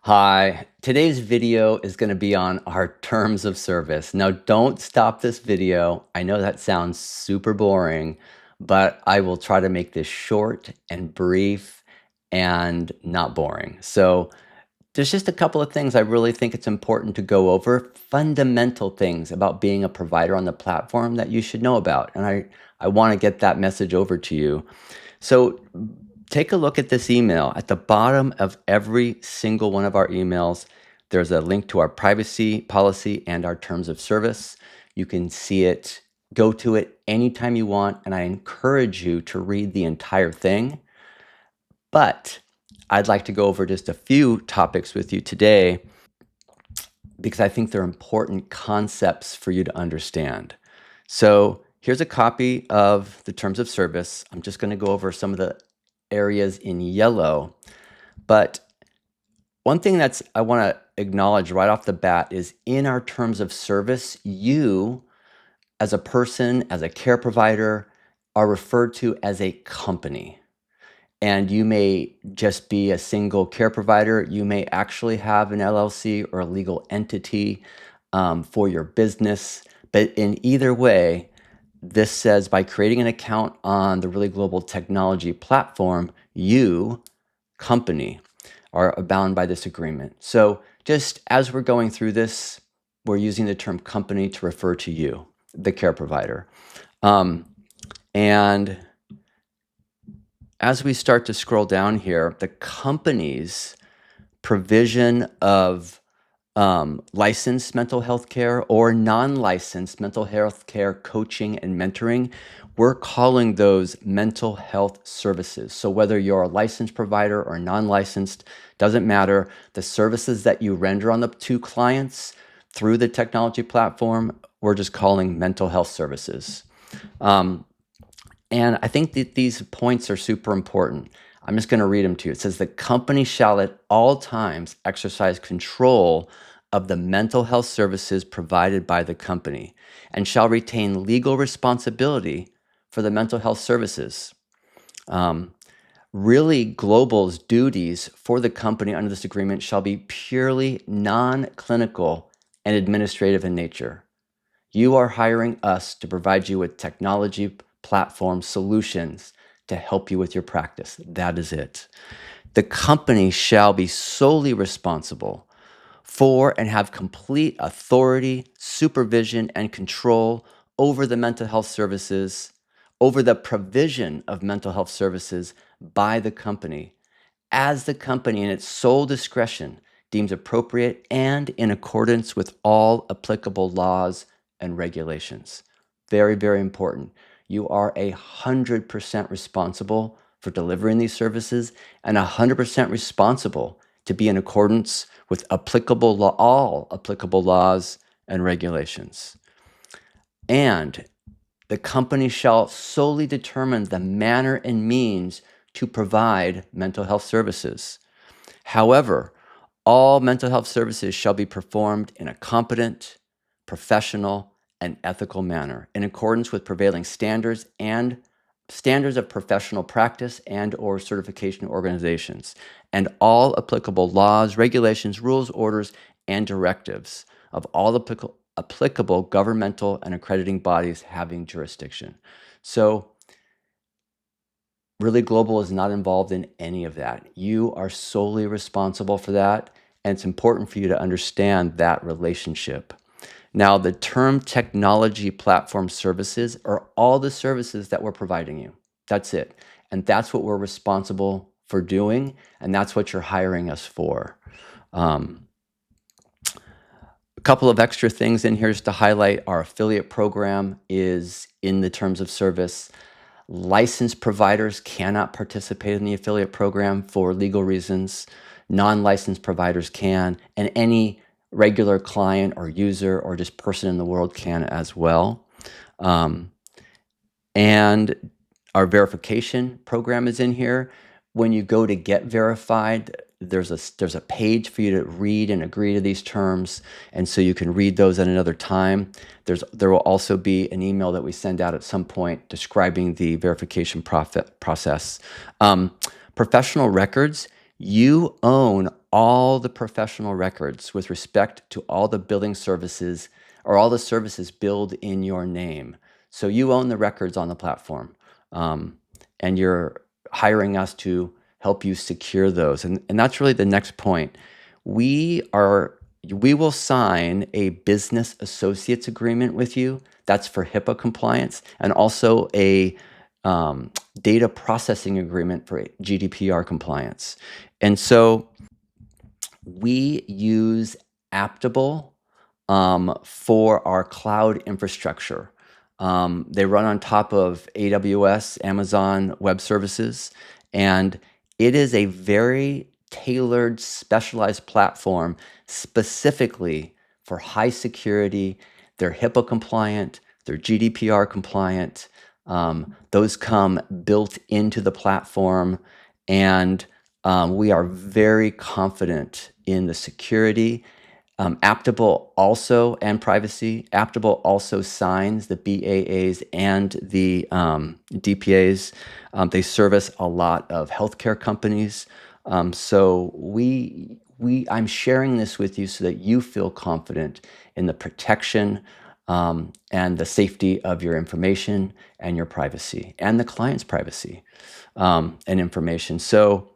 Hi, today's video is going to be on our terms of service. Now, don't stop this video. I know that sounds super boring, but I will try to make this short and brief and not boring. So, there's just a couple of things I really think it's important to go over, fundamental things about being a provider on the platform that you should know about. And I want to get that message over to you. So take a look at this email. At the bottom of every single one of our emails, there's a link to our privacy policy and our terms of service. You can see it, go to it anytime you want, and I encourage you to read the entire thing. But I'd like to go over just a few topics with you today because I think they're important concepts for you to understand. So here's a copy of the terms of service. I'm just going to go over some of the areas in yellow. But one thing I want to acknowledge right off the bat is in our terms of service, you as a person, as a care provider, are referred to as a company. And you may just be a single care provider. You may actually have an LLC or a legal entity for your business. But in either way, this says by creating an account on the Really Global Technology platform, you, company, are bound by this agreement. So just as we're going through this, we're using the term company to refer to you, the care provider. And as we start to scroll down here, the company's provision of licensed mental health care or non-licensed mental health care coaching and mentoring, we're calling those mental health services. So whether you're a licensed provider or non-licensed, doesn't matter. The services that you render on the two clients through the technology platform, we're just calling mental health services. And I think that these points are super important. I'm just going to read them to you. It says the company shall at all times exercise control of the mental health services provided by the company and shall retain legal responsibility for the mental health services. Really, Global's duties for the company under this agreement shall be purely non-clinical and administrative in nature. You are hiring us to provide you with technology platform solutions to help you with your practice. That is it. The company shall be solely responsible for and have complete authority, supervision, and control over the mental health services, over the provision of mental health services by the company, as the company in its sole discretion deems appropriate and in accordance with all applicable laws and regulations. Very, very important. You are 100% responsible for delivering these services and 100% responsible to be in accordance with all applicable laws and regulations. And the company shall solely determine the manner and means to provide mental health services. However, all mental health services shall be performed in a competent, professional, and ethical manner in accordance with prevailing standards and standards of professional practice and or certification organizations, and all applicable laws, regulations, rules, orders, and directives of all applicable governmental and accrediting bodies having jurisdiction. So Really Global is not involved in any of that. You are solely responsible for that, and it's important for you to understand that relationship. Now, the term technology platform services are all the services that we're providing you. That's it. And that's what we're responsible for doing, and that's what you're hiring us for. A couple of extra things in here just to highlight. Our affiliate program is in the terms of service. Licensed providers cannot participate in the affiliate program for legal reasons. Non-licensed providers can, and any regular client or user or just person in the world can as well. And our verification program is in here. When you go to get verified, there's a page for you to read and agree to these terms, and so you can read those at another time. There will also be an email that we send out at some point describing the verification process. Professional records, you own all the professional records with respect to all the billing services or all the services billed in your name. So you own the records on the platform, and you're hiring us to help you secure those. And that's really the next point. We will sign a business associates agreement with you. That's for HIPAA compliance, and also a data processing agreement for GDPR compliance. And so we use Aptable for our cloud infrastructure. They run on top of AWS, Amazon Web Services, and it is a very tailored, specialized platform specifically for high security. They're HIPAA compliant, they're GDPR compliant. Those come built into the platform, and we are very confident in the security. Aptable also, and privacy. Aptable also signs the BAAs and the DPAs. They service a lot of healthcare companies. So I'm sharing this with you so that you feel confident in the protection and the safety of your information and your privacy and the client's privacy and information. So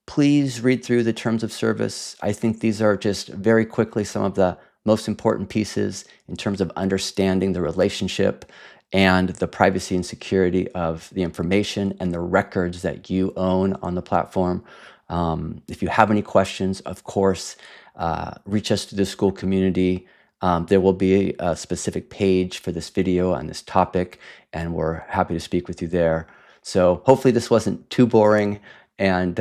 please read through the terms of service. I think these are just very quickly some of the most important pieces in terms of understanding the relationship and the privacy and security of the information and the records that you own on the platform. If you have any questions, of course, reach us to the school community. There will be a specific page for this video on this topic, and we're happy to speak with you there. So hopefully this wasn't too boring, and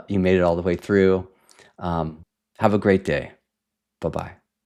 you made it all the way through. Have a great day. Bye-bye.